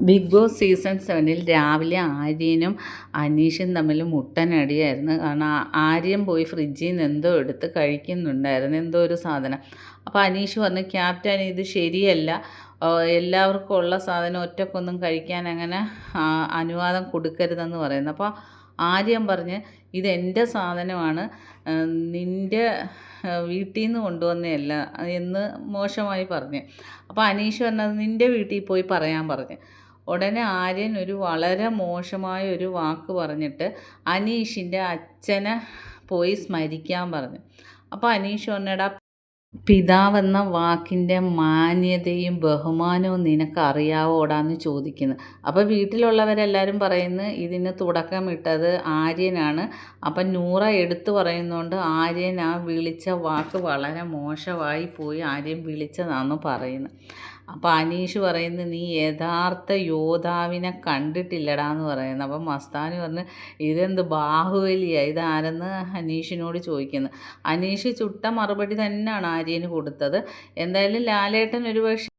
Big boss season 7-ൽ രാവിലെ ആര്യനും അനീഷും തമ്മിൽ മുട്ടനടിയായിരുന്നു. കാരണം ആര്യൻ പോയി ഫ്രിഡ്ജിൽ നിന്ന് എന്തോ എടുത്ത് കഴിക്കുന്നുണ്ടായിരുന്നു, എന്തോ ഒരു സാധനം. അപ്പോൾ അനീഷ് പറഞ്ഞു, ക്യാപ്റ്റൻ ഇത് ശരിയല്ല, എല്ലാവർക്കും ഉള്ള സാധനം ഒറ്റക്കൊന്നും കഴിക്കാൻ അങ്ങനെ അനുവാദം കൊടുക്കരുതെന്ന് പറയുന്നു. അപ്പോൾ ആര്യൻ പറഞ്ഞ്, ഇതെൻ്റെ സാധനമാണ്, നിൻ്റെ വീട്ടിൽ നിന്ന് കൊണ്ടുവന്നതല്ല എന്ന് മോശമായി പറഞ്ഞ്. അപ്പോൾ അനീഷ് പറഞ്ഞത് നിൻ്റെ വീട്ടിൽ പോയി പറയാൻ പറഞ്ഞു. ഉടനെ ആര്യൻ വളരെ മോശമായ ഒരു വാക്ക് പറഞ്ഞിട്ട് അനീഷിൻ്റെ അച്ഛനെ പോയി സ്മരിക്കാൻ പറഞ്ഞു. അപ്പോൾ അനീഷ് പറഞ്ഞെടാ, പിതാവെന്ന വാക്കിൻ്റെ മാന്യതയും ബഹുമാനവും നിനക്ക് അറിയാവോടാന്ന് ചോദിക്കുന്നു. അപ്പോൾ വീട്ടിലുള്ളവരെല്ലാവരും പറയുന്നു ഇതിന് തുടക്കമിട്ടത് ആര്യനാണ്. അപ്പം നൂറ എടുത്തു പറയുന്നതുകൊണ്ട് ആര്യൻ ആ വിളിച്ച വാക്ക് വളരെ മോശമായി പോയി, ആര്യൻ വിളിച്ചതാണെന്ന് പറയുന്നു. അപ്പോൾ അനീഷ് പറയുന്നു, നീ യഥാർത്ഥ യോദ്ധാവിനെ കണ്ടിട്ടില്ലടാന്ന് പറയുന്നു. അപ്പം മസ്താനി പറഞ്ഞ്, ഇതെന്ത് ബാഹുബലിയാണ്, ഇതാരെന്ന് അനീഷിനോട് ചോദിക്കുന്നു. അനീഷ് ചുട്ട മറുപടി തന്നെയാണ് ആര്യന് കൊടുത്തത്. എന്തായാലും ലാലേട്ടൻ ഒരുപക്ഷെ